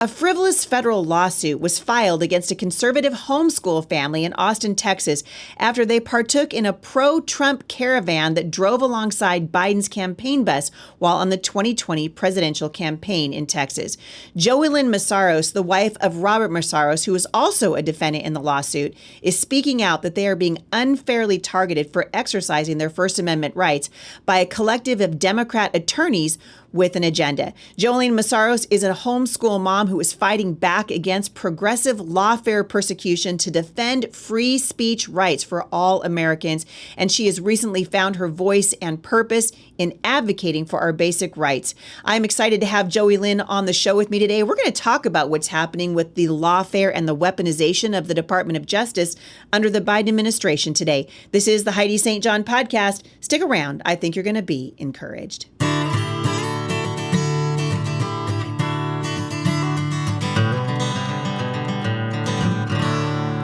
A frivolous federal lawsuit was filed against a conservative homeschool family in Austin, Texas, after they partook in a pro-Trump caravan that drove alongside Biden's campaign bus while on the 2020 presidential campaign in Texas. Joeylynn Mesaros, the wife of Robert Mesaros, who is also a defendant in the lawsuit, is speaking out that they are being unfairly targeted for exercising their First Amendment rights by a collective of Democrat attorneys with an agenda. Joeylynn Mesaros is a homeschool mom who is fighting back against progressive lawfare persecution to defend free speech rights for all Americans, and she has recently found her voice and purpose in advocating for our basic rights. I'm excited to have Joeylynn on the show with me today. We're going to talk about what's happening with the lawfare and the weaponization of the Department of Justice under the Biden administration today. This is the Heidi St. John podcast. Stick around. I think you're going to be encouraged.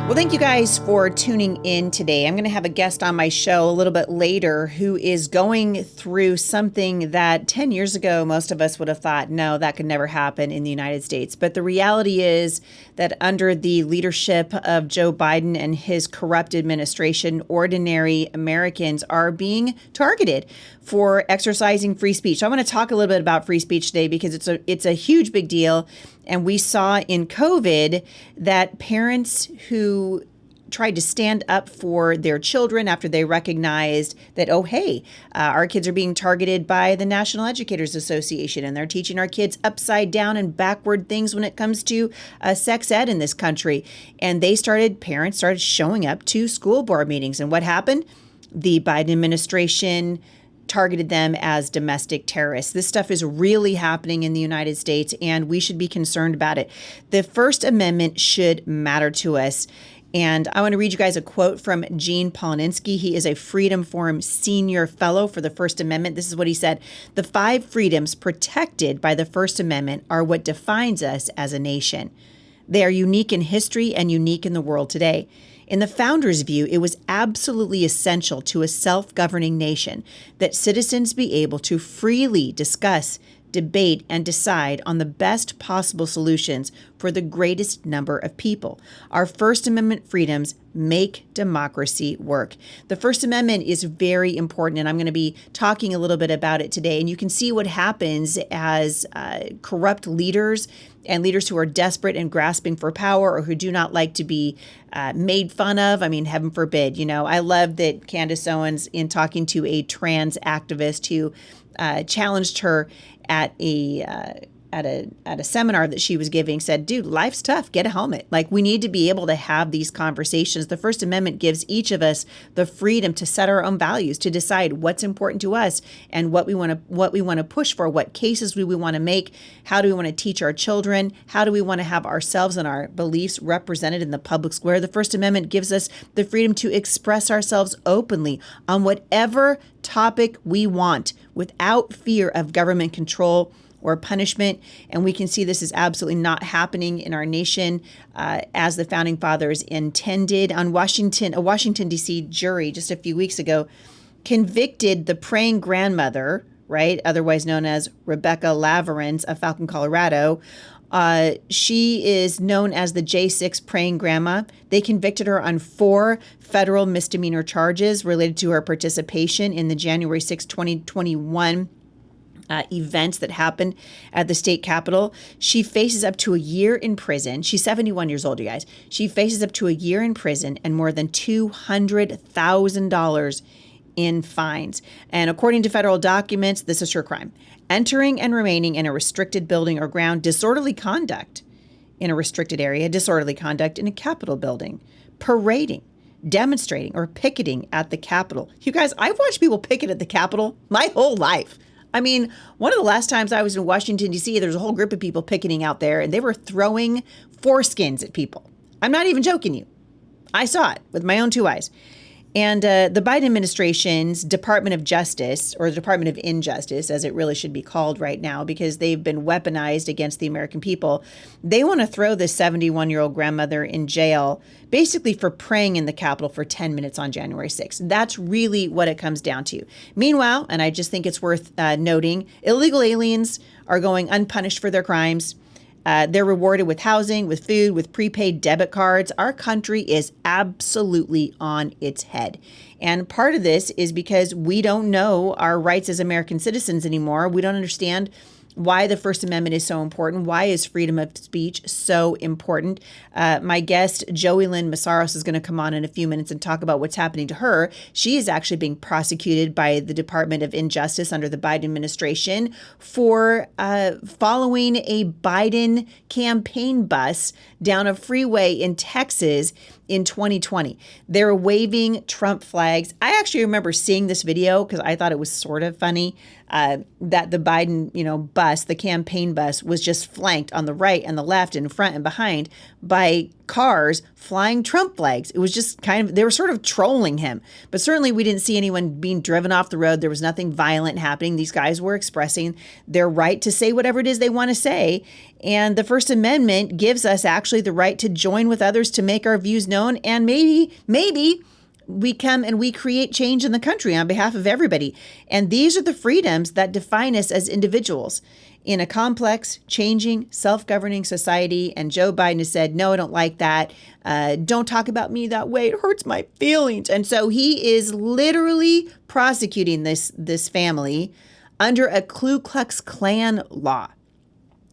Well, thank you guys for tuning in today. I'm going to have a guest on my show a little bit later who is going through something that 10 years ago, most of us would have thought, no, that could never happen in the United States. But the reality is that under the leadership of Joe Biden and his corrupt administration, ordinary Americans are being targeted for exercising free speech. So I want to talk a little bit about free speech today because it's a huge big deal. And we saw in COVID that parents who tried to stand up for their children after they recognized that, oh, hey, our kids are being targeted by the National Educators Association, and they're teaching our kids upside down and backward things when it comes to sex ed in this country. And parents started showing up to school board meetings. And what happened? The Biden administration targeted them as domestic terrorists. This stuff is really happening in the United States, and we should be concerned about it. The First Amendment should matter to us. And I want to read you guys a quote from Gene Poloninsky. He is a Freedom Forum Senior Fellow for the First Amendment. This is what he said. "The 5 freedoms protected by the First Amendment are what defines us as a nation. They are unique in history and unique in the world today. In the founders' view, it was absolutely essential to a self-governing nation that citizens be able to freely discuss, debate, and decide on the best possible solutions for the greatest number of people. Our First Amendment freedoms make democracy work." The First Amendment is very important, and I'm going to be talking a little bit about it today. And you can see what happens as corrupt leaders and leaders who are desperate and grasping for power or who do not like to be made fun of. I mean, heaven forbid. I love that Candace Owens, in talking to a trans activist who challenged her at a seminar that she was giving, said, dude, life's tough. Get a helmet. Like, we need to be able to have these conversations. The First Amendment gives each of us the freedom to set our own values, to decide what's important to us and what we want to push for, what cases we want to make, how do we want to teach our children, how do we want to have ourselves and our beliefs represented in the public square. The First Amendment gives us the freedom to express ourselves openly on whatever topic we want without fear of government control or punishment. And we can see this is absolutely not happening in our nation as the founding fathers intended. A Washington, D.C. jury just a few weeks ago convicted the praying grandmother, right, otherwise known as Rebecca Laverance of Falcon, Colorado. She is known as the J6 praying grandma. They convicted her on 4 federal misdemeanor charges related to her participation in the January 6, 2021 events that happened at the state capitol. She faces up to a year in prison. She's 71 years old, you guys. She faces up to a year in prison and more than $200,000 in fines. And according to federal documents, this is her crime: entering and remaining in a restricted building or ground, disorderly conduct in a restricted area, disorderly conduct in a Capitol building, parading, demonstrating, or picketing at the Capitol. You guys, I've watched people picket at the Capitol my whole life. I mean, one of the last times I was in Washington, D.C., there was a whole group of people picketing out there, and they were throwing foreskins at people. I'm not even joking you. I saw it with my own 2 eyes. And the Biden administration's Department of Justice, or the Department of Injustice, as it really should be called right now, because they've been weaponized against the American people, they want to throw this 71-year-old grandmother in jail, basically for praying in the Capitol for 10 minutes on January 6th. That's really what it comes down to. Meanwhile, and I just think it's worth noting, illegal aliens are going unpunished for their crimes. They're rewarded with housing, with food, with prepaid debit cards. Our country is absolutely on its head. And part of this is because we don't know our rights as American citizens anymore. We don't understand why the First Amendment is so important. Why is freedom of speech so important? My guest, Joeylynn Mesaros, is going to come on in a few minutes and talk about what's happening to her. She is actually being prosecuted by the Department of Injustice under the Biden administration for following a Biden campaign bus down a freeway in Texas in 2020. They're waving Trump flags. I actually remember seeing this video because I thought it was sort of funny that the Biden, bus, the campaign bus, was just flanked on the right and the left and front and behind by cars flying Trump flags. It was just they were sort of trolling him. But certainly we didn't see anyone being driven off the road. There was nothing violent happening. These guys were expressing their right to say whatever it is they want to say. And the First Amendment gives us actually the right to join with others to make our views known. And maybe we come and we create change in the country on behalf of everybody. And these are the freedoms that define us as individuals in a complex, changing, self-governing society. And Joe Biden has said, no, I don't like that. Don't talk about me that way. It hurts my feelings. And so he is literally prosecuting this family under a Ku Klux Klan law.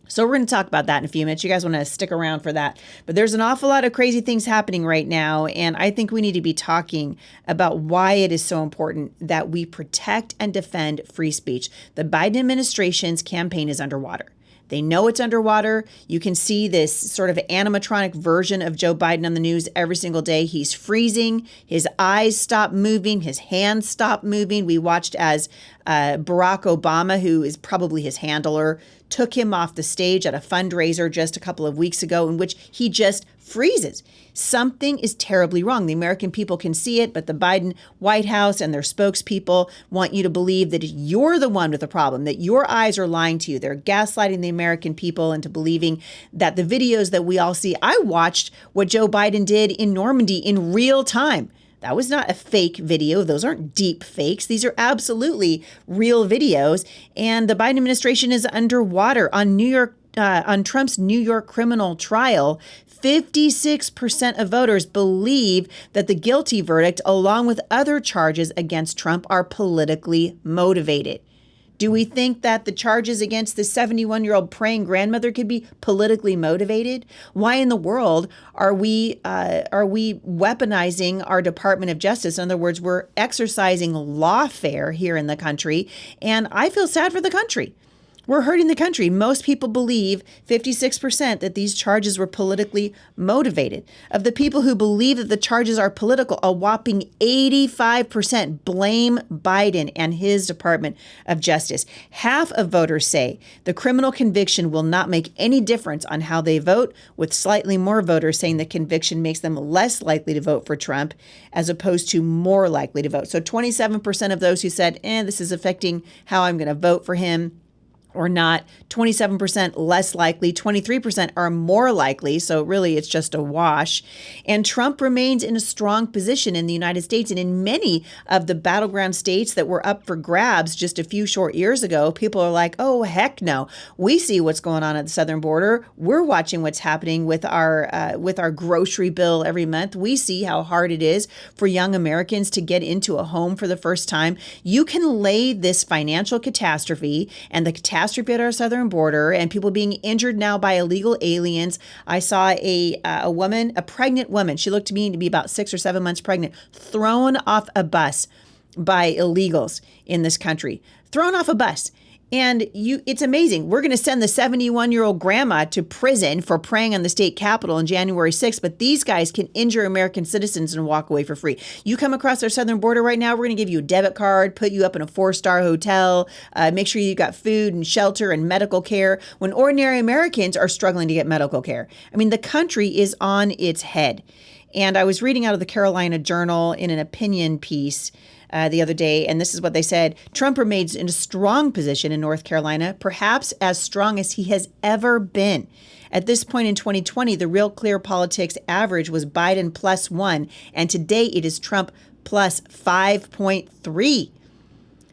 So we're going to talk about that in a few minutes. You guys want to stick around for that. But there's an awful lot of crazy things happening right now. And I think we need to be talking about why it is so important that we protect and defend free speech. The Biden administration's campaign is underwater. They know it's underwater. You can see this sort of animatronic version of Joe Biden on the news every single day. He's freezing. His eyes stop moving. His hands stop moving. We watched as Barack Obama, who is probably his handler, took him off the stage at a fundraiser just a couple of weeks ago in which he just freezes. Something is terribly wrong. The American people can see it, but the Biden White House and their spokespeople want you to believe that you're the one with the problem, that your eyes are lying to you. They're gaslighting the American people into believing that the videos that we all see. I watched what Joe Biden did in Normandy in real time. That was not a fake video. Those aren't deep fakes. These are absolutely real videos. And the Biden administration is underwater on on Trump's New York criminal trial. 56% of voters believe that the guilty verdict, along with other charges against Trump, are politically motivated. Do we think that the charges against the 71-year-old praying grandmother could be politically motivated? Why in the world are we weaponizing our Department of Justice? In other words, we're exercising lawfare here in the country, and I feel sad for the country. We're hurting the country. Most people believe, 56%, that these charges were politically motivated. Of the people who believe that the charges are political, a whopping 85% blame Biden and his Department of Justice. Half of voters say the criminal conviction will not make any difference on how they vote, with slightly more voters saying the conviction makes them less likely to vote for Trump as opposed to more likely to vote. So 27% of those who said, this is affecting how I'm going to vote for him or not, 27% less likely, 23% are more likely. So really, it's just a wash. And Trump remains in a strong position in the United States. And in many of the battleground states that were up for grabs just a few short years ago, people are like, oh, heck no. We see what's going on at the southern border. We're watching what's happening with our grocery bill every month. We see how hard it is for young Americans to get into a home for the first time. You can lay this financial catastrophe and the catastrophe at our southern border and people being injured now by illegal aliens. I saw a pregnant woman. She looked to me to be about 6 or 7 months pregnant, thrown off a bus by illegals in this country, thrown off a bus. And it's amazing. We're going to send the 71-year-old grandma to prison for praying on the state capitol on January 6th, but these guys can injure American citizens and walk away for free. You come across our southern border right now, we're going to give you a debit card, put you up in a 4-star hotel, make sure you got food and shelter and medical care when ordinary Americans are struggling to get medical care. I mean, the country is on its head. And I was reading out of the Carolina Journal in an opinion piece the other day, and this is what they said. Trump remains in a strong position in North Carolina, perhaps as strong as he has ever been. At this point in 2020, the Real Clear Politics average was Biden +1, and today it is Trump plus 5.3.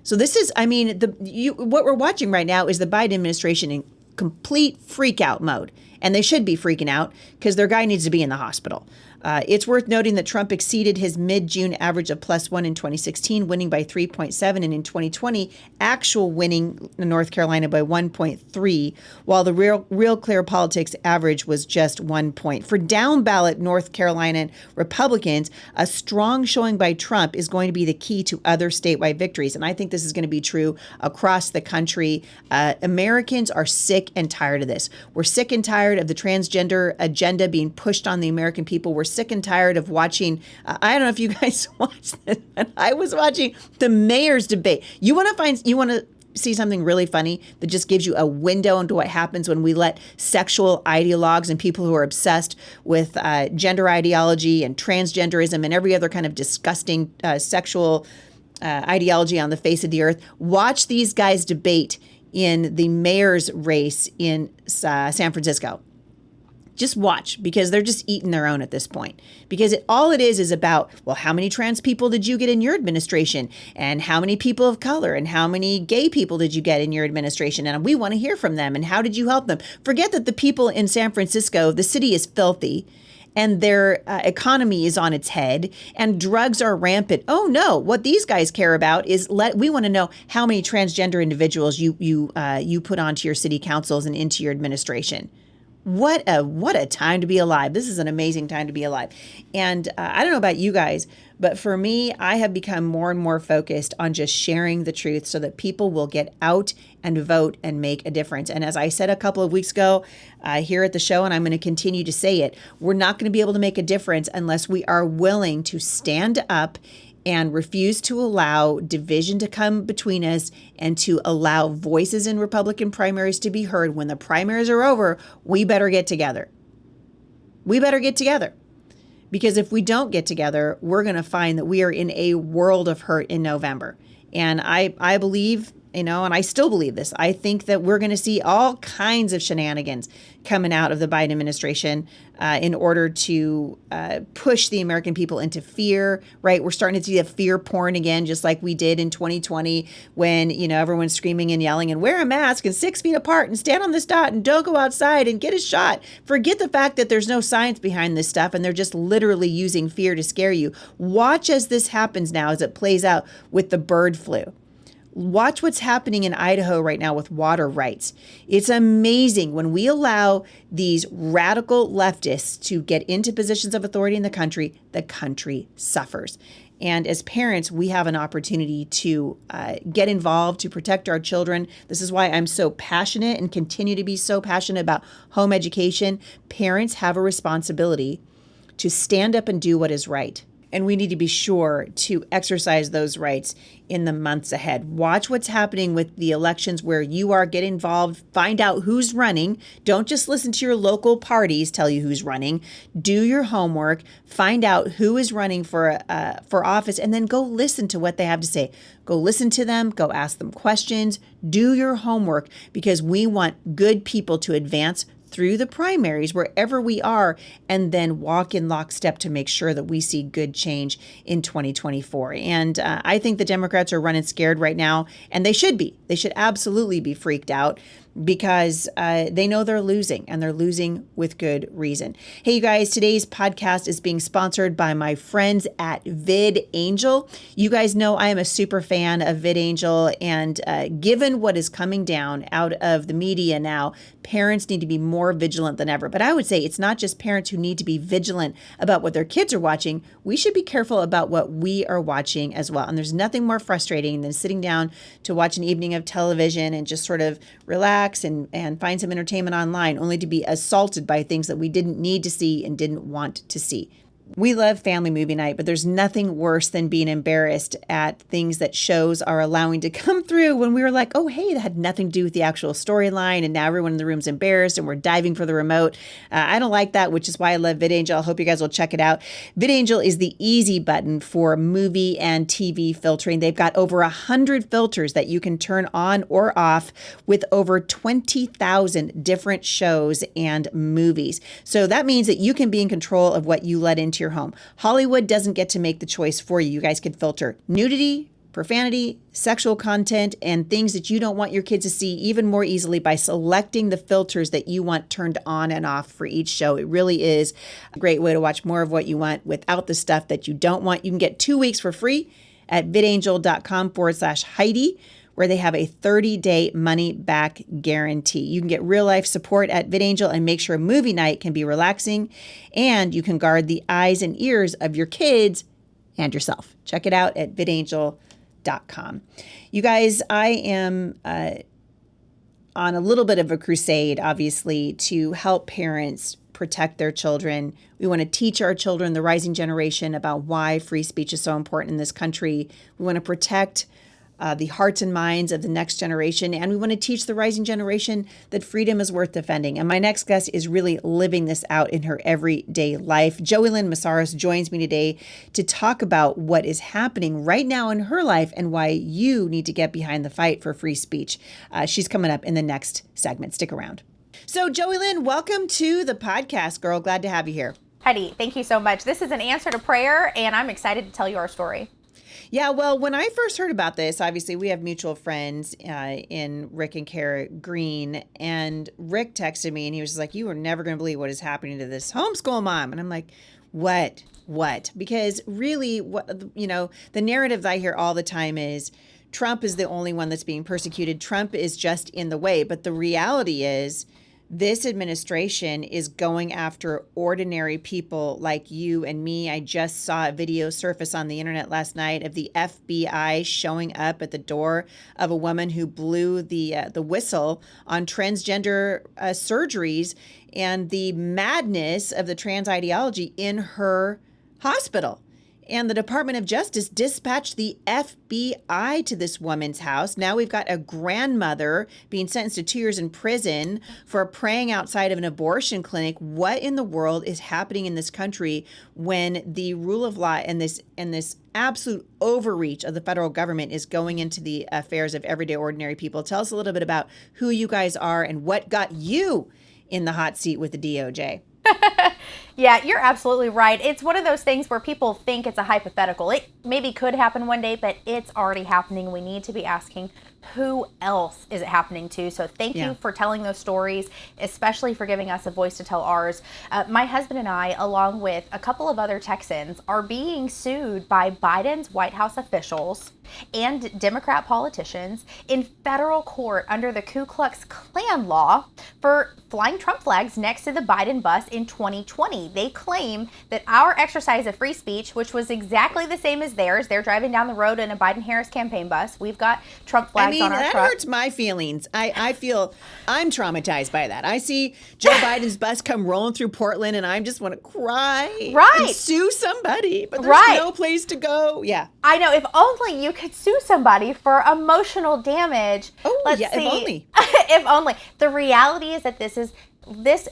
So this is, what we're watching right now is the Biden administration in complete freak out mode. And they should be freaking out because their guy needs to be in the hospital. It's worth noting that Trump exceeded his mid-June average of +1 in 2016, winning by 3.7, and in 2020, actual winning in North Carolina by 1.3, while the real clear politics average was just 1 point. For down ballot North Carolina Republicans, a strong showing by Trump is going to be the key to other statewide victories, and I think this is going to be true across the country. Americans are sick and tired of this. We're sick and tired of the transgender agenda being pushed on the American people. We're sick and tired of watching, I don't know if you guys watched this, but I was watching the mayor's debate. You want to see something really funny that just gives you a window into what happens when we let sexual ideologues and people who are obsessed with gender ideology and transgenderism and every other kind of disgusting sexual ideology on the face of the earth. Watch these guys debate in the mayor's race in San Francisco. Just watch, because they're just eating their own at this point. Because all it is about, well, how many trans people did you get in your administration? And how many people of color? And how many gay people did you get in your administration? And we want to hear from them. And how did you help them? Forget that the people in San Francisco, the city is filthy, and their economy is on its head, and drugs are rampant. Oh no, what these guys care about is we want to know how many transgender individuals you put onto your city councils and into your administration. What a time to be alive. This is an amazing time to be alive. And I don't know about you guys, but for me, I have become more and more focused on just sharing the truth so that people will get out and vote and make a difference. And as I said a couple of weeks ago here at the show, and I'm going to continue to say it, we're not going to be able to make a difference unless we are willing to stand up and refuse to allow division to come between us and to allow voices in Republican primaries to be heard. When the primaries are over, we better get together. We better get together. Because if we don't get together, we're going to find that we are in a world of hurt in November. And I believe, and I still believe this, I think that we're going to see all kinds of shenanigans coming out of the Biden administration in order to push the American people into fear, right? We're starting to see the fear porn again, just like we did in 2020 when, everyone's screaming and yelling and wear a mask and 6 feet apart and stand on this dot and don't go outside and get a shot. Forget the fact that there's no science behind this stuff and they're just literally using fear to scare you. Watch as this happens now, as it plays out with the bird flu. Watch what's happening in Idaho right now with water rights. It's amazing when we allow these radical leftists to get into positions of authority in the country suffers. And as parents, we have an opportunity to get involved, to protect our children. This is why I'm so passionate and continue to be so passionate about home education. Parents have a responsibility to stand up and do what is right. And we need to be sure to exercise those rights in the months ahead. Watch what's happening with the elections where you are. Get involved. Find out who's running. Don't just listen to your local parties tell you who's running. Do your homework. Find out who is running for office, and then go listen to what they have to say. Go listen to them. Go ask them questions. Do your homework, because we want good people to advance through the primaries wherever we are, and then walk in lockstep to make sure that we see good change in 2024. And I think the Democrats are running scared right now, and they should be. They should absolutely be freaked out, because they know they're losing, and they're losing with good reason. Hey, you guys, today's podcast is being sponsored by my friends at VidAngel. You guys know I am a super fan of VidAngel, and given what is coming down out of the media now, parents need to be more vigilant than ever. But I would say it's not just parents who need to be vigilant about what their kids are watching. We should be careful about what we are watching as well. And there's nothing more frustrating than sitting down to watch an evening of television and just sort of relax and find some entertainment online, only to be assaulted by things that we didn't need to see and didn't want to see. We love family movie night, but there's nothing worse than being embarrassed at things that shows are allowing to come through when we were like, oh, hey, that had nothing to do with the actual storyline, and now everyone in the room's embarrassed and we're diving for the remote. I don't like that, which is why I love VidAngel. I hope you guys will check it out. VidAngel is the easy button for movie and TV filtering. They've got over 100 filters that you can turn on or off with over 20,000 different shows and movies. So that means that you can be in control of what you let into your home. Hollywood doesn't get to make the choice for you. You guys can filter nudity, profanity, sexual content, and things that you don't want your kids to see even more easily by selecting the filters that you want turned on and off for each show. It really is a great way to watch more of what you want without the stuff that you don't want. You can get 2 weeks for free at vidangel.com/Heidi, where they have a 30-day money-back guarantee. You can get real-life support at VidAngel and make sure movie night can be relaxing, and you can guard the eyes and ears of your kids and yourself. Check it out at vidangel.com. You guys, I am on a little bit of a crusade, obviously, to help parents protect their children. We want to teach our children, the rising generation, about why free speech is so important in this country. We want to protect the hearts and minds of the next generation, and we want to teach the rising generation that freedom is worth defending. And my next guest is really living this out in her everyday life. Joeylynn Mesaros joins me today to talk about what is happening right now in her life and why you need to get behind the fight for free speech. She's coming up in the next segment. Stick around. So Joeylynn, welcome to the podcast, girl. Glad to have you here. Heidi, thank you so much. This is an answer to prayer, and I'm excited to tell you our story. Yeah, well, when I first heard about this, obviously we have mutual friends in Rick and Kara Green, and Rick texted me and he was just like, "You are never going to believe what is happening to this homeschool mom." And I'm like, what? Because really, the narrative that I hear all the time is Trump is the only one that's being persecuted. Trump is just in the way. But the reality is this administration is going after ordinary people like you and me. I just saw a video surface on the internet last night of the FBI showing up at the door of a woman who blew the whistle on transgender surgeries and the madness of the trans ideology in her hospital. And the Department of Justice dispatched the FBI to this woman's house. Now we've got a grandmother being sentenced to 2 years in prison for praying outside of an abortion clinic. What in the world is happening in this country when the rule of law and this absolute overreach of the federal government is going into the affairs of everyday ordinary people? Tell us a little bit about who you guys are and what got you in the hot seat with the DOJ. Yeah, you're absolutely right. It's one of those things where people think it's a hypothetical. It maybe could happen one day, but it's already happening. We need to be asking, who else is it happening to? So thank you for telling those stories, especially for giving us a voice to tell ours. My husband and I, along with a couple of other Texans, are being sued by Biden's White House officials and Democrat politicians in federal court under the Ku Klux Klan law for flying Trump flags next to the Biden bus in 2020. They claim that our exercise of free speech, which was exactly the same as theirs, they're driving down the road in a Biden-Harris campaign bus. We've got Trump flags on our truck. That hurts my feelings. I feel I'm traumatized by that. I see Joe Biden's bus come rolling through Portland and I just want to cry and sue somebody, but there's no place to go. Yeah. I know. If only you could sue somebody for emotional damage. Oh, let's see. If only. If only. The reality is that this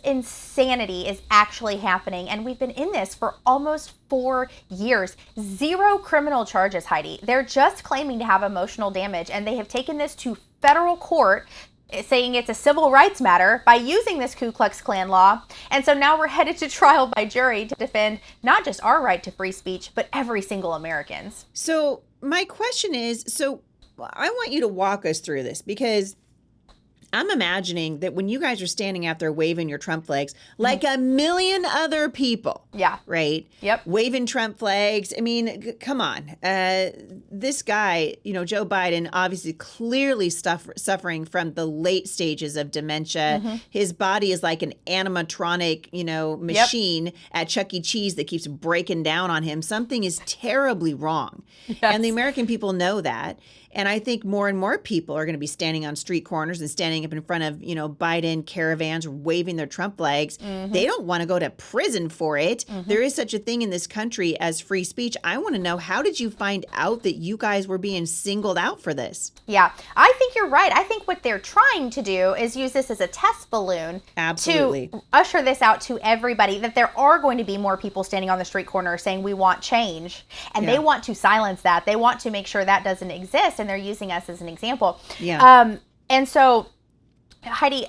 insanity is actually happening, and we've been in this for almost 4 years. 0 criminal charges, Heidi. They're just claiming to have emotional damage, and they have taken this to federal court, saying it's a civil rights matter by using this Ku Klux Klan law. And so now we're headed to trial by jury to defend not just our right to free speech, but every single American's. So my question is, I want you to walk us through this, because I'm imagining that when you guys are standing out there waving your Trump flags, like a million other people. Yeah. Right? Yep. Waving Trump flags. I mean, come on. This guy, Joe Biden, obviously clearly suffering from the late stages of dementia. His body is like an animatronic, machine at Chuck E. Cheese that keeps breaking down on him. Something is terribly wrong. Yes. And the American people know that. And I think more and more people are going to be standing on street corners and standing up in front of, Biden caravans waving their Trump flags. They don't want to go to prison for it. There is such a thing in this country as free speech. I want to know, how did you find out that you guys were being singled out for this? Yeah, I think you're right. I think what they're trying to do is use this as a test balloon. Absolutely. To usher this out to everybody, that there are going to be more people standing on the street corner saying we want change. And they want to silence that. They want to make sure that doesn't exist. And they're using us as an example. Yeah. And so Heidi,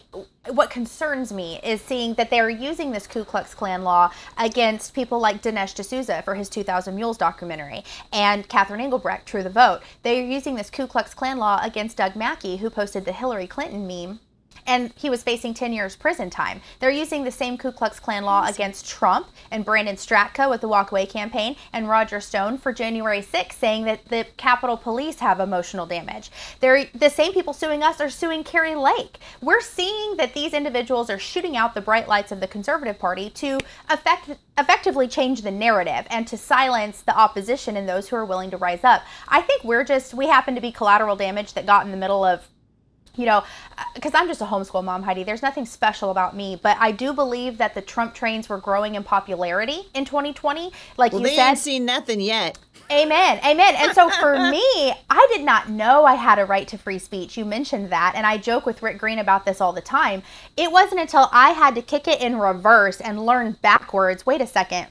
what concerns me is seeing that they're using this Ku Klux Klan law against people like Dinesh D'Souza for his 2000 Mules documentary and Catherine Engelbrecht, True the Vote. They're using this Ku Klux Klan law against Doug Mackey, who posted the Hillary Clinton meme, and he was facing 10 years prison time. They're using the same Ku Klux Klan law against Trump and Brandon Stratka with the Walkaway campaign and Roger Stone for January 6th, saying that the Capitol Police have emotional damage. The same people suing us are suing Carrie Lake. We're seeing that these individuals are shooting out the bright lights of the Conservative Party to effectively change the narrative and to silence the opposition and those who are willing to rise up. I think we happen to be collateral damage that got in the middle of, because I'm just a homeschool mom, Heidi. There's nothing special about me, but I do believe that the Trump trains were growing in popularity in 2020. Like you said, they ain't seen nothing yet. Amen. Amen. And so for me, I did not know I had a right to free speech. You mentioned that, and I joke with Rick Green about this all the time. It wasn't until I had to kick it in reverse and learn backwards. Wait a second.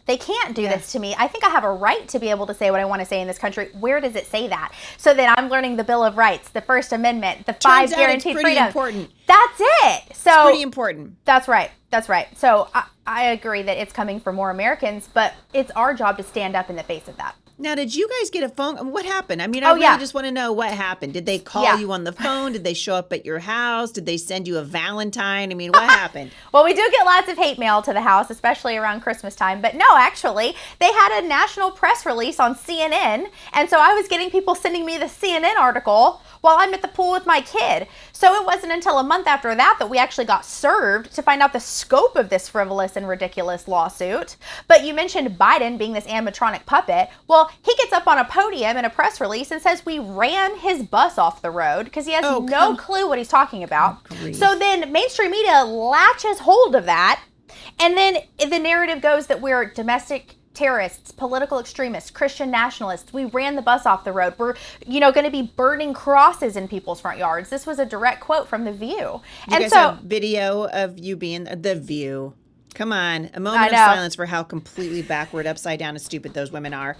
They can't do this to me. I think I have a right to be able to say what I want to say in this country. Where does it say that? So then I'm learning the Bill of Rights, the First Amendment, the 5 guaranteed freedoms. Important. That's it. So it's pretty important. That's right. That's right. So I agree that it's coming for more Americans, but it's our job to stand up in the face of that. Now, did you guys get a phone? What happened? I mean, I really just want to know what happened. Did they call you on the phone? Did they show up at your house? Did they send you a Valentine? I mean, what happened? Well, we do get lots of hate mail to the house, especially around Christmas time. But no, actually, they had a national press release on CNN. And so I was getting people sending me the CNN article while I'm at the pool with my kid. So it wasn't until a month after that we actually got served to find out the scope of this frivolous and ridiculous lawsuit. But you mentioned Biden being this animatronic puppet. Well, he gets up on a podium in a press release and says we ran his bus off the road because he has no clue what he's talking about. So then mainstream media latches hold of that. And then the narrative goes that we're domestic terrorists, political extremists, Christian nationalists. We ran the bus off the road. We're, going to be burning crosses in people's front yards. This was a direct quote from The View. You guys have video of you being The View. Come on. A moment of silence for how completely backward, upside down, and stupid those women are.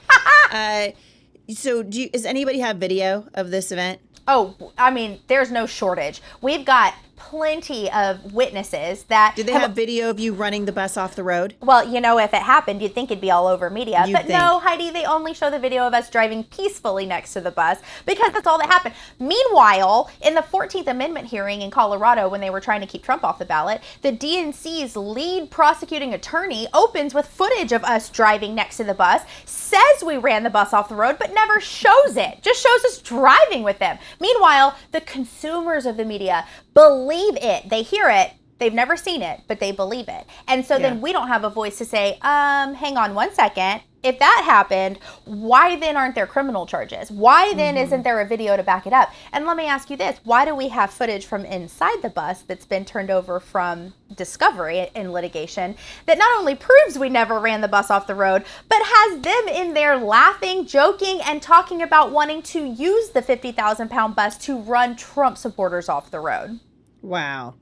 So does anybody have video of this event? Oh, I mean, there's no shortage. We've got plenty of witnesses that... Did they have video of you running the bus off the road? Well, if it happened, you'd think it'd be all over media. No, Heidi, they only show the video of us driving peacefully next to the bus because that's all that happened. Meanwhile, in the 14th Amendment hearing in Colorado, when they were trying to keep Trump off the ballot, the DNC's lead prosecuting attorney opens with footage of us driving next to the bus, says we ran the bus off the road, but never shows it. Just shows us driving with them. Meanwhile, the consumers of the media believe it. They hear it. They've never seen it, but they believe it. And so then we don't have a voice to say, hang on one second. If that happened, why then aren't there criminal charges? Why then isn't there a video to back it up? And let me ask you this. Why do we have footage from inside the bus that's been turned over from discovery in litigation that not only proves we never ran the bus off the road, but has them in there laughing, joking, and talking about wanting to use the 50,000-pound bus to run Trump supporters off the road? Wow.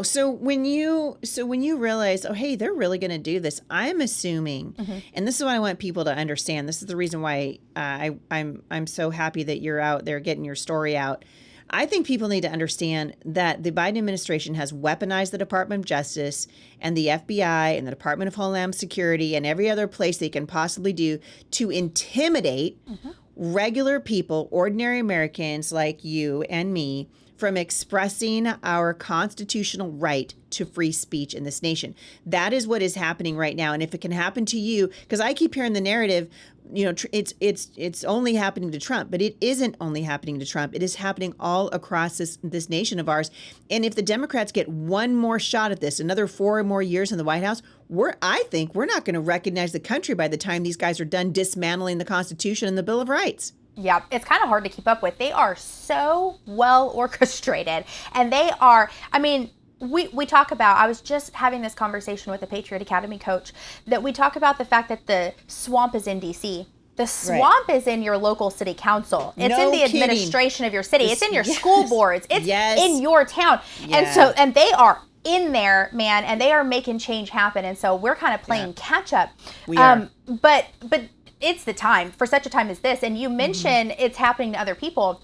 So when you realize, oh, hey, they're really going to do this, I'm assuming, and this is what I want people to understand. This is the reason why I'm so happy that you're out there getting your story out. I think people need to understand that the Biden administration has weaponized the Department of Justice and the FBI and the Department of Homeland Security and every other place they can possibly do to intimidate regular people, ordinary Americans like you and me, from expressing our constitutional right to free speech in this nation. That is what is happening right now. And if it can happen to you, because I keep hearing the narrative, it's only happening to Trump, but it isn't only happening to Trump. It is happening all across this nation of ours. And if the Democrats get one more shot at this, another 4 more years in the White House, I think we're not going to recognize the country by the time these guys are done dismantling the Constitution and the Bill of Rights. Yeah, it's kind of hard to keep up with. They are so well orchestrated. And they are, we talk about, I was just having this conversation with a Patriot Academy coach, that we talk about the fact that the swamp is in D.C. The swamp is in your local city council. It's in the administration of your city. It's in your school boards. It's in your town. Yeah. And they are in there, man, and they are making change happen. And so we're kind of playing catch up. We are. But it's the time for such a time as this. And you mentioned it's happening to other people.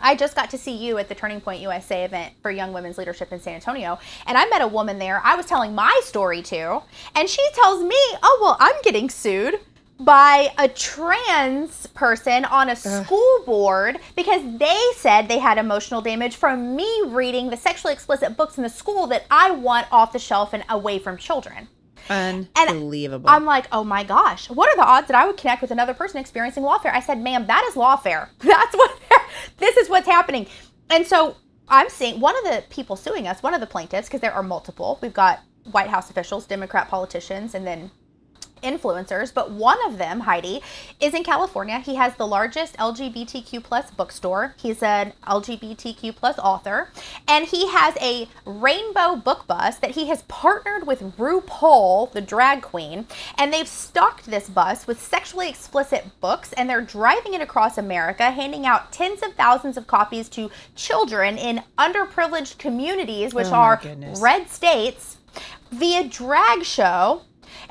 I just got to see you at the Turning Point USA event for Young Women's Leadership in San Antonio. And I met a woman there I was telling my story to. And she tells me, oh, well, I'm getting sued by a trans person on a school board because they said they had emotional damage from me reading the sexually explicit books in the school that I want off the shelf and away from children. Unbelievable. And I'm like, oh my gosh, what are the odds that I would connect with another person experiencing lawfare? I said, ma'am, that is lawfare. This is what's happening. And so I'm seeing one of the people suing us, one of the plaintiffs, because there are multiple. We've got White House officials, Democrat politicians, and then influencers, but one of them, Heidi, is in California. He has the largest LGBTQ plus bookstore. He's an LGBTQ plus author, and he has a rainbow book bus that he has partnered with RuPaul, the drag queen, and they've stocked this bus with sexually explicit books, and they're driving it across America, handing out tens of thousands of copies to children in underprivileged communities, which are red states, via drag show.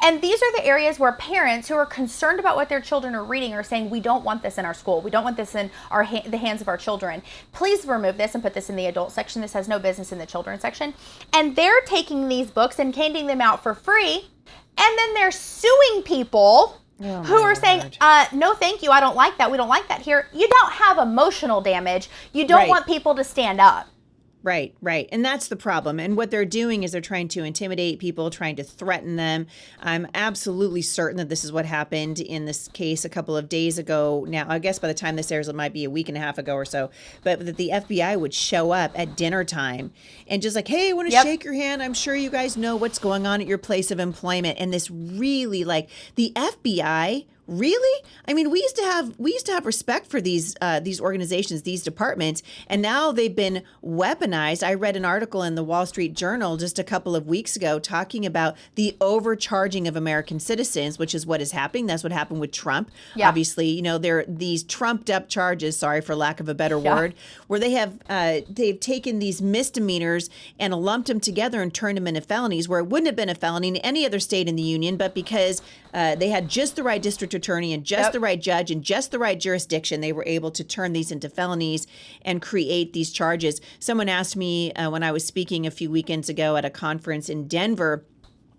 And these are the areas where parents who are concerned about what their children are reading are saying, we don't want this in our school. We don't want this in the hands of our children. Please remove this and put this in the adult section. This has no business in the children's section. And they're taking these books and handing them out for free. And then they're suing people who are saying, no, thank you. I don't like that. We don't like that here. You don't have emotional damage. You don't want people to stand up. Right. And that's the problem. And what they're doing is they're trying to intimidate people, trying to threaten them. I'm absolutely certain that this is what happened in this case a couple of days ago. Now, I guess by the time this airs, it might be a week and a half ago or so. But that the FBI would show up at dinner time and just like, hey, I want to shake your hand. I'm sure you guys know what's going on at your place of employment. And this really, like, the FBI. Really? I mean, we used to have respect for these organizations, these departments, and now they've been weaponized. I read an article in the Wall Street Journal just a couple of weeks ago talking about the overcharging of American citizens, which is what is happening. That's what happened with Trump. Yeah. Obviously, you know, there are these trumped up charges, sorry for lack of a better word, where they've taken these misdemeanors and lumped them together and turned them into felonies where it wouldn't have been a felony in any other state in the union, but because they had just the right district attorney and just the right judge and just the right jurisdiction, they were able to turn these into felonies and create these charges. Someone asked me when I was speaking a few weekends ago at a conference in Denver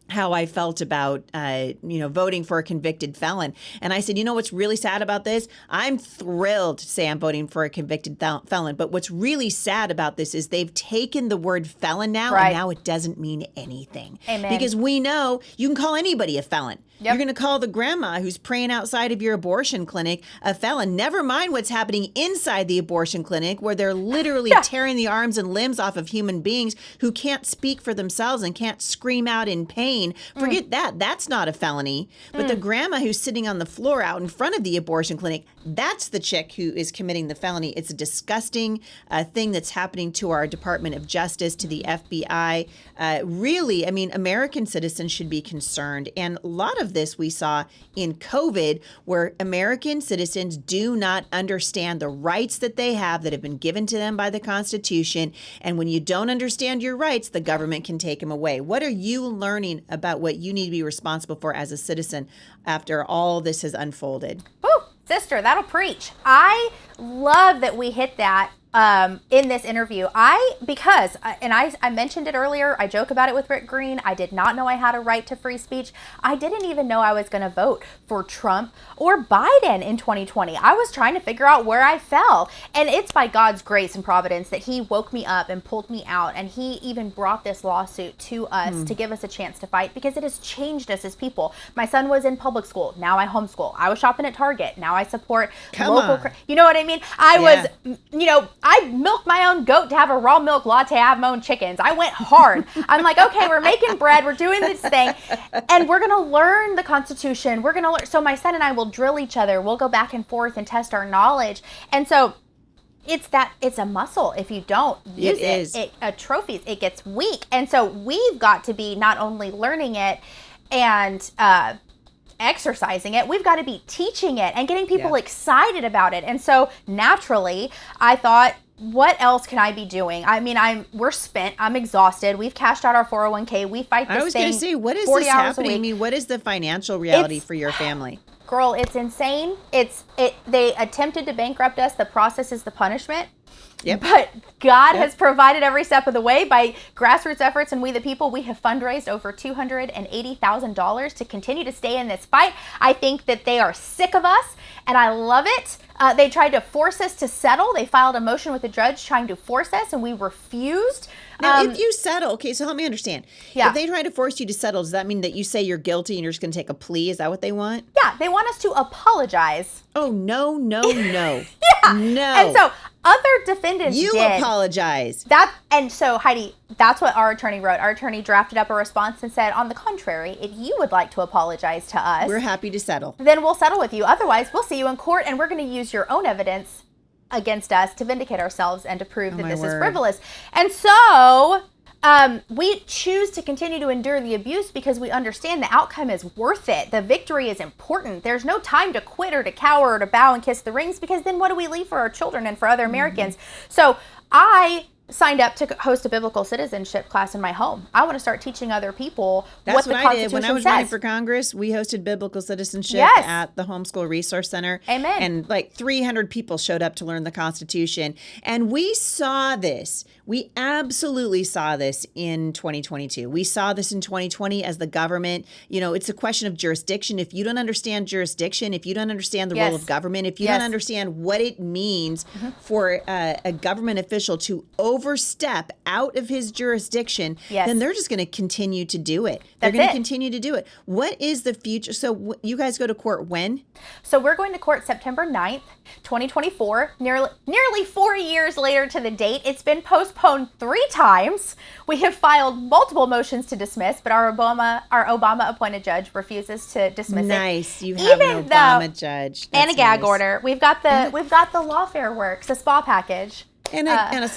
how I felt about, voting for a convicted felon. And I said, you know what's really sad about this? I'm thrilled to say I'm voting for a convicted felon. But what's really sad about this is they've taken the word felon now, and now it doesn't mean anything. Amen. Because we know you can call anybody a felon. Yep. You're going to call the grandma who's praying outside of your abortion clinic a felon. Never mind what's happening inside the abortion clinic where they're literally tearing the arms and limbs off of human beings who can't speak for themselves and can't scream out in pain. Forget that. That's not a felony. But the grandma who's sitting on the floor out in front of the abortion clinic, that's the chick who is committing the felony. It's a disgusting thing that's happening to our Department of Justice, to the FBI. Really, I mean, American citizens should be concerned. And a lot of this we saw in COVID, where American citizens do not understand the rights that they have that have been given to them by the Constitution. And when you don't understand your rights, the government can take them away. What are you learning about what you need to be responsible for as a citizen after all this has unfolded? Woo, sister, that'll preach. I love that we hit that in this interview. I mentioned it earlier. I joke about it with Rick Green. I did not know I had a right to free speech. I didn't even know I was going to vote for Trump or Biden in 2020. I was trying to figure out where I fell. And it's by God's grace and providence that he woke me up and pulled me out. And he even brought this lawsuit to us to give us a chance to fight, because it has changed us as people. My son was in public school. Now I homeschool. I was shopping at Target. Now I support local. You know what I mean? I milked my own goat to have a raw milk latte. I have my own chickens. I went hard. I'm like, okay, we're making bread. We're doing this thing. And we're going to learn the Constitution. We're going to learn. So my son and I will drill each other. We'll go back and forth and test our knowledge. And so it's a muscle. If you don't use it atrophies. It gets weak. And so we've got to be not only learning it and exercising it, we've got to be teaching it and getting people excited about it. And so naturally, I thought, what else can I be doing? I mean, we're spent. I'm exhausted. We've cashed out our 401k. We fight this thing. I was going to say, what is this happening? I mean, what is the financial reality for your family? Girl, it's insane. They attempted to bankrupt us. The process is the punishment. Yep. But God has provided every step of the way by grassroots efforts, and we the people, we have fundraised over $280,000 to continue to stay in this fight. I think that they are sick of us, and I love it. They tried to force us to settle. They filed a motion with the judge trying to force us, and we refused. Now, if you settle, okay, so help me understand. Yeah. If they try to force you to settle, does that mean that you say you're guilty and you're just going to take a plea? Is that what they want? Yeah, they want us to apologize. Oh, no. Yeah. No. And so other defendants You did. apologize. And so, Heidi, that's what our attorney wrote. Our attorney drafted up a response and said, on the contrary, if you would like to apologize to us, We're happy to settle. then we'll settle with you. Otherwise, we'll see you in court, and we're going to use your own evidence against us to vindicate ourselves and to prove that this is frivolous. And so we choose to continue to endure the abuse because we understand the outcome is worth it. The victory is important. There's no time to quit or to cower or to bow and kiss the rings, because then what do we leave for our children and for other Americans? So I signed up to host a biblical citizenship class in my home. I want to start teaching other people what the Constitution says. That's what I did. When I was running for Congress, we hosted biblical citizenship at the Homeschool Resource Center. Amen. And like 300 people showed up to learn the Constitution. And we saw this. We absolutely saw this in 2022. We saw this in 2020 as the government, it's a question of jurisdiction. If you don't understand jurisdiction, if you don't understand the role of government, if you don't understand what it means for a government official to overstep out of his jurisdiction, then they're just going to continue to do it. They're going to continue to do it. What is the future? So you guys go to court when? So we're going to court September 9th, 2024, nearly 4 years later to the date. It's been postponed 3 times. We have filed multiple motions to dismiss, but our Obama appointed judge refuses to dismiss it. Nice. You have an Obama judge. And a gag order. We've got the lawfare works, the spa package. And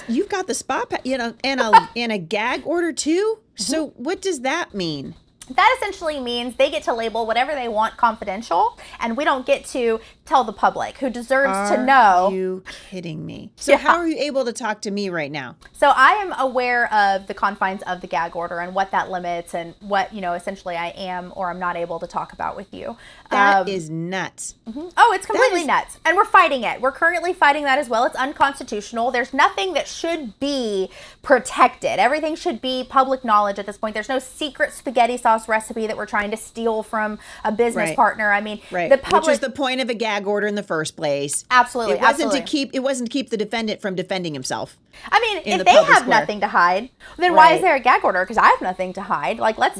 you've got the spa, and a gag order too. So what does that mean? That essentially means they get to label whatever they want confidential, and we don't get to tell the public who deserves to know. Are you kidding me? So how are you able to talk to me right now? So I am aware of the confines of the gag order and what that limits and what, essentially I am or I'm not able to talk about with you. That is nuts. Oh, it's completely nuts. And we're fighting it. We're currently fighting that as well. It's unconstitutional. There's nothing that should be protected. Everything should be public knowledge at this point. There's no secret spaghetti sauce recipe that we're trying to steal from a business partner. I mean, the public, which is the point of a gag order in the first place. Absolutely. It wasn't to keep the defendant from defending himself. I mean, if they have nothing to hide, then why is there a gag order? Because I have nothing to hide. Like, let's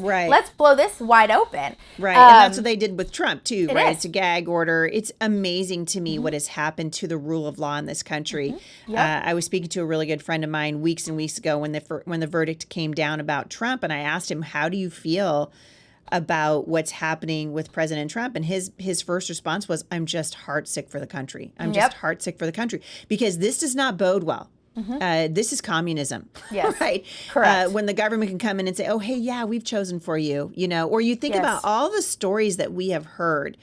blow this wide open. Right. And that's what they did with Trump too, right? Is. It's a gag order. It's amazing to me what has happened to the rule of law in this country. I was speaking to a really good friend of mine weeks and weeks ago when the verdict came down about Trump, and I asked him, how do you feel about what's happening with President Trump? And his first response was, I'm just heartsick for the country. I'm just heartsick for the country, because this does not bode well. This is communism. Yes. Right? Correct. When the government can come in and say, oh, hey, yeah, we've chosen for you, or you think about all the stories that we have heard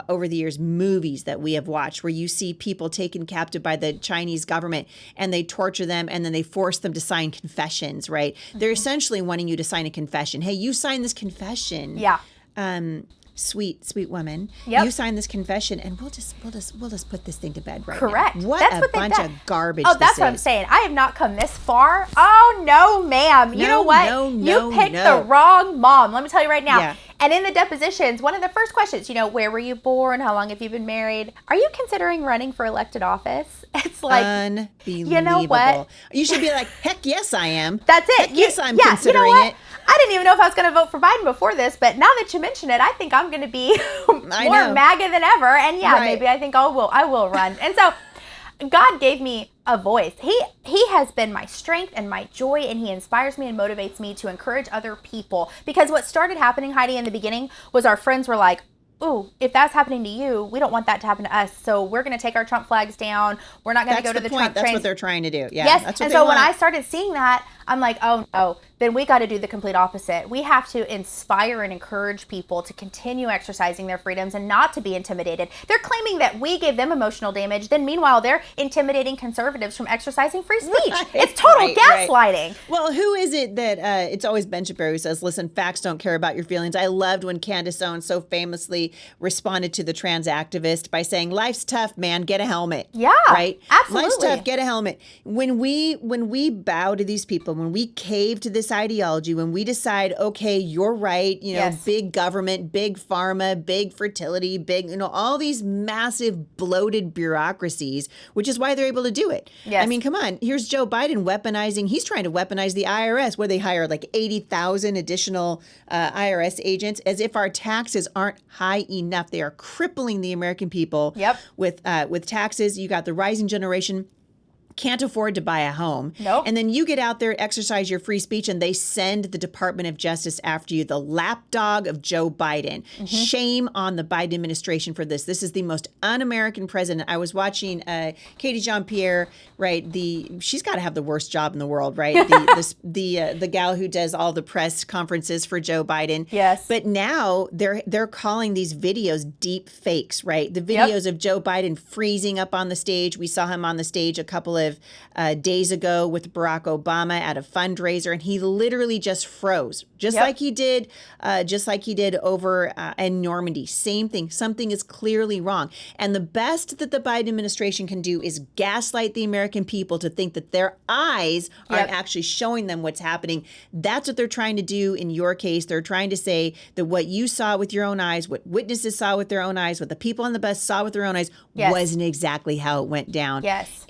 over the years, movies that we have watched where you see people taken captive by the Chinese government and they torture them and then they force them to sign confessions, right? They're essentially wanting you to sign a confession. Hey, you sign this confession. Yeah. Sweet woman. Yep. You sign this confession and we'll just put this thing to bed right Correct. now. That's what a bunch of garbage. Oh, that's what I'm saying. I have not come this far. Oh, no, ma'am. You know what? You picked the wrong mom. Let me tell you right now. Yeah. And in the depositions, one of the first questions, where were you born? How long have you been married? Are you considering running for elected office? It's like, unbelievable. You know what? You should be like, heck yes, I am. That's it. Heck yes, I'm considering it. I didn't even know if I was going to vote for Biden before this, but now that you mention it, I think I'm going to be more MAGA than ever. And maybe I think I will run. And so God gave me a voice. He has been my strength and my joy, and he inspires me and motivates me to encourage other people. Because what started happening, Heidi, in the beginning was our friends were like, ooh, if that's happening to you, we don't want that to happen to us. So we're going to take our Trump flags down. We're not going to go to the Trump trains. That's what they're trying to do. Yeah, yes. That's what and so when I started seeing that, I'm like, oh no, then we got to do the complete opposite. We have to inspire and encourage people to continue exercising their freedoms and not to be intimidated. They're claiming that we gave them emotional damage. Then meanwhile, they're intimidating conservatives from exercising free speech. It's total gaslighting. Right. Well, who is it that it's always Ben Shapiro who says, listen, facts don't care about your feelings. I loved when Candace Owens so famously responded to the trans activist by saying, life's tough, man, get a helmet. Yeah, right? Absolutely. Life's tough, get a helmet. When we bow to these people, when we cave to this ideology, when we decide, okay, you're right, big government, big pharma, big fertility, big, all these massive bloated bureaucracies, which is why they're able to do it. Yes. I mean, come on. Here's Joe Biden he's trying to weaponize the IRS, where they hire like 80,000 additional IRS agents, as if our taxes aren't high enough. They are crippling the American people with taxes. You got the rising generation can't afford to buy a home. Nope. And then you get out there, exercise your free speech, and they send the Department of Justice after you, the lapdog of Joe Biden. Mm-hmm. Shame on the Biden administration for this. This is the most un-American president. I was watching Katie Jean-Pierre, right? She's got to have the worst job in the world, right? The gal who does all the press conferences for Joe Biden. Yes. But now they're calling these videos deep fakes, right? The videos of Joe Biden freezing up on the stage. We saw him on the stage a couple of days ago with Barack Obama at a fundraiser, and he literally just froze, just like he did over in Normandy. Same thing. Something is clearly wrong. And the best that the Biden administration can do is gaslight the American people to think that their eyes are actually showing them what's happening. That's what they're trying to do in your case. They're trying to say that what you saw with your own eyes, what witnesses saw with their own eyes, what the people on the bus saw with their own eyes wasn't exactly how it went down. Yes.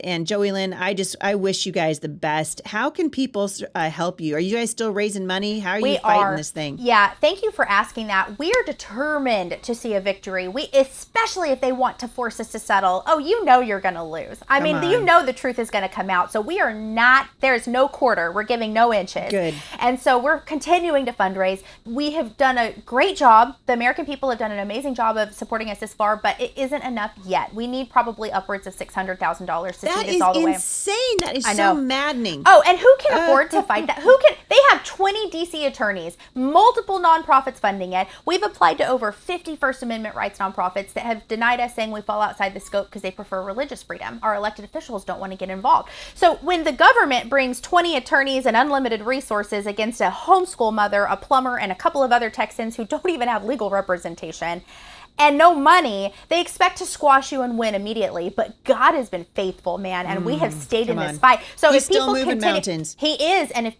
And Joeylynn, I wish you guys the best. How can people help you? Are you guys still raising money? How are you fighting this thing? Yeah, thank you for asking that. We are determined to see a victory. Especially if they want to force us to settle. Oh, you're going to lose. I mean, the truth is going to come out. So we are not, there's no quarter. We're giving no inches. Good. And so we're continuing to fundraise. We have done a great job. The American people have done an amazing job of supporting us this far, but it isn't enough yet. We need probably upwards of $600,000 to see this all the way. That is insane. That is so maddening. Oh, and who can afford to fight that? They have 20 DC attorneys, multiple nonprofits funding it. We've applied to over 50 First Amendment rights nonprofits that have denied us, saying we fall outside the scope because they prefer religious freedom. Our elected officials don't want to get involved. So when the government brings 20 attorneys and unlimited resources against a homeschool mother, a plumber, and a couple of other Texans who don't even have legal representation, and no money, they expect to squash you and win immediately. But God has been faithful, man, and we have stayed in this fight. So He's if people still moving mountains. He is, and if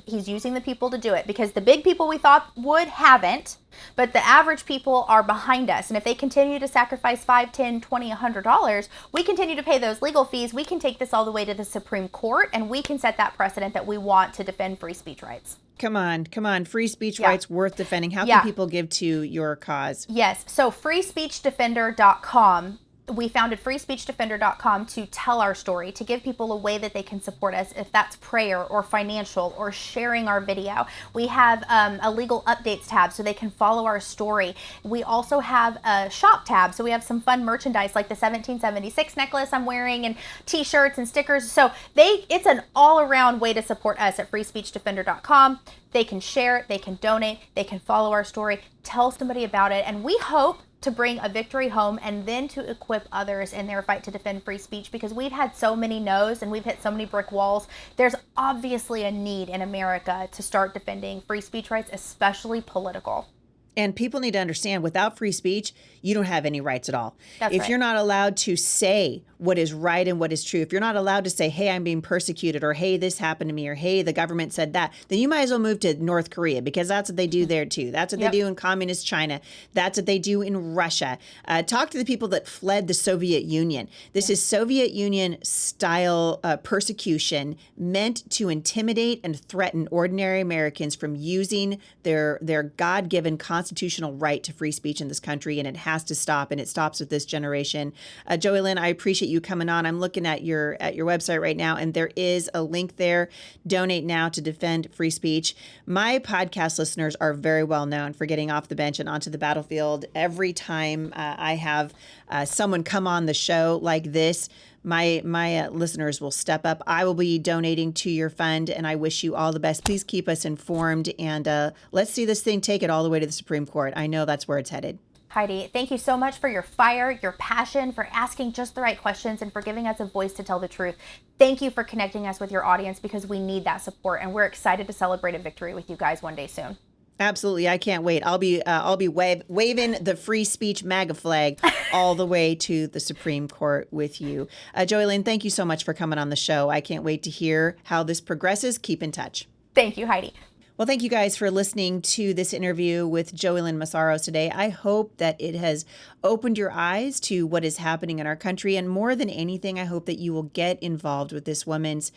he's using the people to do it, because the big people we thought would haven't, but the average people are behind us. And if they continue to sacrifice $5, $10, $20, $100, we continue to pay those legal fees. We can take this all the way to the Supreme Court, and we can set that precedent that we want to defend free speech rights. Come on. Free speech rights worth defending. How can people give to your cause? Yes. So freespeechdefender.com. We founded freespeechdefender.com to tell our story, to give people a way that they can support us, if that's prayer or financial or sharing our video. We have a legal updates tab so they can follow our story. We also have a shop tab, so we have some fun merchandise like the 1776 necklace I'm wearing and t-shirts and stickers. So it's an all-around way to support us at freespeechdefender.com. They can share it, they can donate, they can follow our story, tell somebody about it, and we hope to bring a victory home and then to equip others in their fight to defend free speech, because we've had so many no's and we've hit so many brick walls. There's obviously a need in America to start defending free speech rights, especially political. And people need to understand, without free speech, you don't have any rights at all. That's if right. You're not allowed to say what is right and what is true, if you're not allowed to say, hey, I'm being persecuted, or hey, this happened to me, or hey, the government said that, then you might as well move to North Korea, because that's what they do there too. That's what they do in communist China. That's what they do in Russia. Talk to the people that fled the Soviet Union. This is Soviet Union style persecution meant to intimidate and threaten ordinary Americans from using their God-given constitutional right to free speech in this country, and it has to stop, and it stops with this generation. Joeylynn, I appreciate you coming on. I'm looking at your website right now, and there is a link there. Donate now to defend free speech. My podcast listeners are very well known for getting off the bench and onto the battlefield every time I have someone come on the show like this. my listeners will step up. I will be donating to your fund, and I wish you all the best. Please keep us informed, and let's see this thing take it all the way to the Supreme Court. I know that's where it's headed. Heidi, thank you so much for your fire, your passion, for asking just the right questions, and for giving us a voice to tell the truth. Thank you for connecting us with your audience, because we need that support, and we're excited to celebrate a victory with you guys one day soon. Absolutely, I can't wait. I'll be waving the free speech MAGA flag all the way to the Supreme Court with you. Joeylynn, thank you so much for coming on the show. I can't wait to hear how this progresses. Keep in touch. Thank you, Heidi. Well, thank you guys for listening to this interview with Joeylynn Mesaros today. I hope that it has opened your eyes to what is happening in our country. And more than anything, I hope that you will get involved with this woman's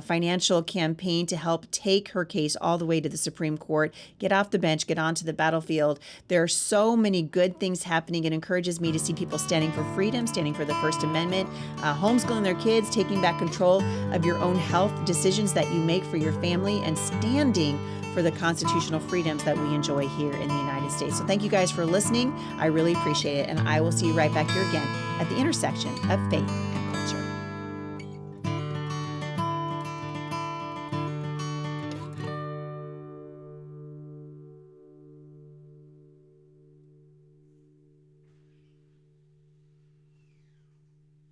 financial campaign to help take her case all the way to the Supreme Court. Get off the bench, get onto the battlefield. There are so many good things happening. It encourages me to see people standing for freedom, standing for the First Amendment, homeschooling their kids, taking back control of your own health decisions that you make for your family, and standing for the constitutional freedoms that we enjoy here in the United States. So thank you guys for listening. I really appreciate it. And I will see you right back here again at the intersection of faith